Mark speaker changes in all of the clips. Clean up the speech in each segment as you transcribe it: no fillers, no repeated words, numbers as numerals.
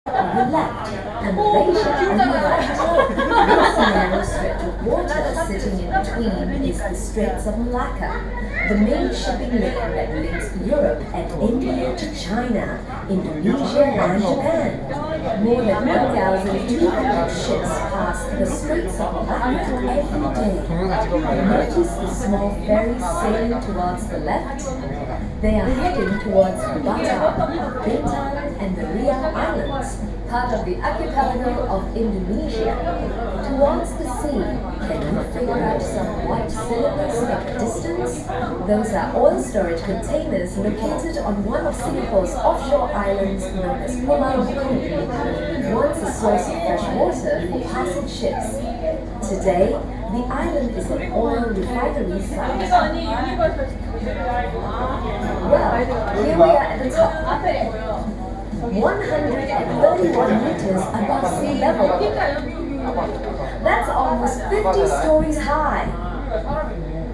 Speaker 1: on the left and Malaysia on the right. This narrow stretch of water sitting in between is the Straits of Malacca, the main shipping lane that links Europe and India to China, Indonesia and Japan. More than 1,200 ships pass the Straits of Malacca every day. Notice the small ferries sailing towards the left? They are heading towards Batam, Bintan and the Riau Islands, part of the archipelago of Indonesia. Towards the sea, can you figure out some white cylinders at a distance? Those are oil storage containers located on one of Singapore's offshore islands known as Pulau Bukit, once a source of fresh water for passing ships. Today, the island is an oil refinery site. Well, here we are at the top. 131 meters above sea level. That's almost 50 stories high.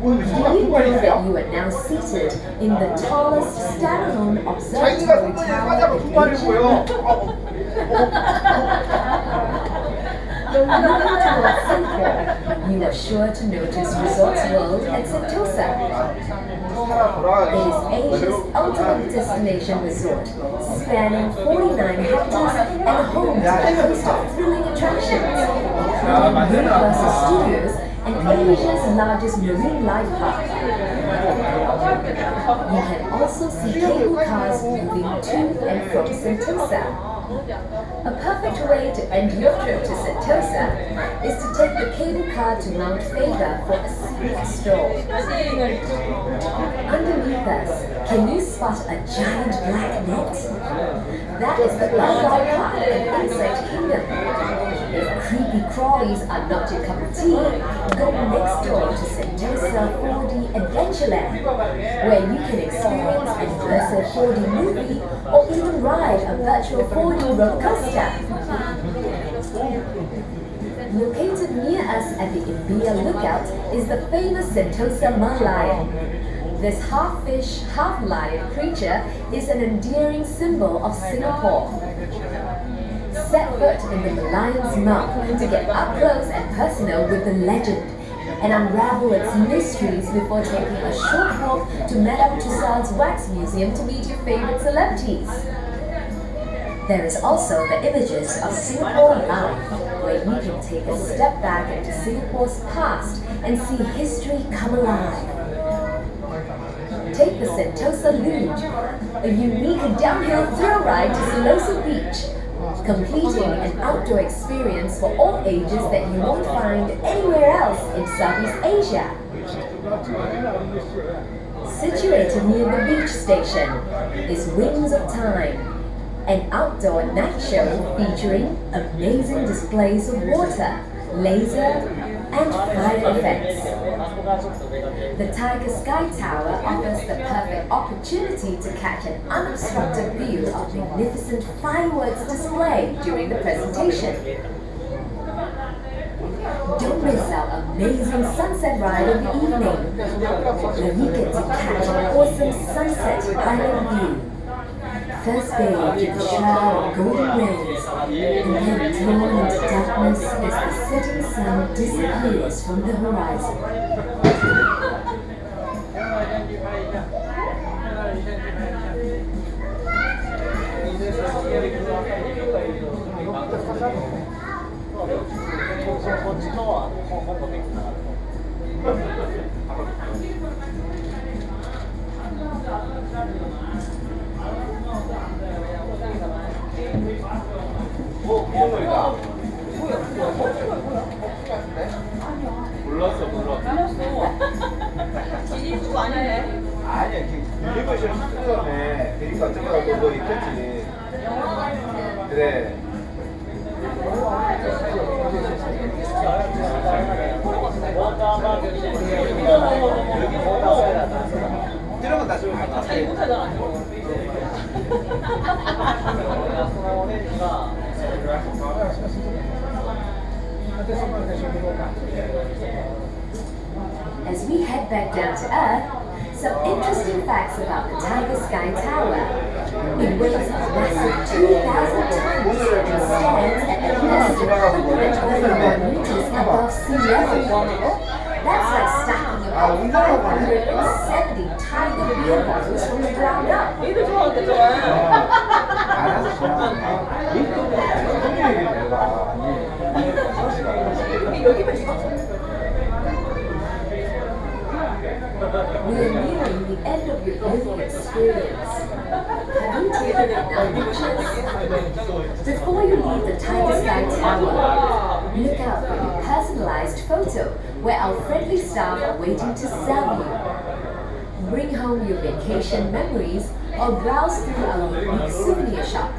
Speaker 1: Do you know that you are now seated in the tallest standalone observatory tower in Asia? Moving towards Singapore, you are sure to notice Resorts World at Sentosa. It is Asia's ultimate destination resort, spanning 49 hectares and home to a host of thrilling attractions, including Universal Studios and Asia's largest marine life park. You can also see cable cars moving to and from Sentosa. A perfect way to end your trip to Sentosa is to take the cable car to Mount Faber for a scenic stroll. Underneath us, can you spot a giant black net? That is the Butterfly Park and Insect Kingdom. If creepy crawlies are not your cup of tea, go next door to Sentosa 4D Adventureland, where you can experience an immersive 4D movie or even ride a virtual 4D roller coaster. Located near us at the Imbiah Lookout is the famous Sentosa Merlion. This half-fish, half-lion creature is an endearing symbol of Singapore. Set foot in the Merlion's mouth to get up close and personal with the legend and unravel its mysteries before taking a short walk to Madame Tussauds Wax Museum to meet your favorite celebrities. There is also the Images of Singapore Life, where you can take a step back into Singapore's past and see history come alive. Take the Sentosa Luge, a unique downhill thrill ride to Siloso Beach, completing an outdoor experience for all ages that you won't find anywhere else in Southeast Asia. Situated near the beach station is Wings of Time, an outdoor night show featuring amazing displays of water, laser, and fire effects. The Tiger Sky Tower offers the perfect opportunity to catch an unobstructed view of magnificent fireworks display during the presentation. Don't miss our amazing sunset ride in the evening, where you get to catch an awesome sunset island view. First bathed in the shroud of golden rays, and then drawn into darkness as the setting sun disappears from the horizon.
Speaker 2: 몰랐어. 기립도 아니네.
Speaker 3: 아니야, 기립을 좀 쓰는데 그러니까 어쩌고 너 있겠지. 그래. 이런 건 다시 올까?
Speaker 2: 자기 못하잖아.
Speaker 1: As we head back down to Earth, some interesting facts about the Tiger Sky Tower. It weighs a massive 2,000 tons above sea level. That's like stacking about 570 tiger beer bottles from the ground up.
Speaker 2: 얘도 좋아하는데 좋아해.
Speaker 3: 알아서 좋아하는데 소리 얘기를 내가
Speaker 2: 여기만 있어.
Speaker 1: We are nearing the end of your living experience. Have you taken enough pictures? Before you leave the Tiger Sky Tower, look out for your personalized photo where our friendly staff are waiting to serve you. Bring home your vacation memories or browse through our unique souvenir shop.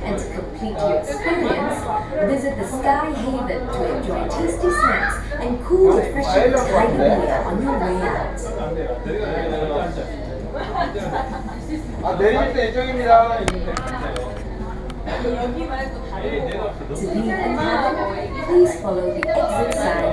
Speaker 1: And to complete your experience, visit the Sky Haven to enjoy tasty snacks and cool refreshing tiger beer on your way out.
Speaker 3: 내릴 때 이쪽입니다.
Speaker 2: 여기 말고 다른 거.
Speaker 1: To leave and cabin, please follow the exit sign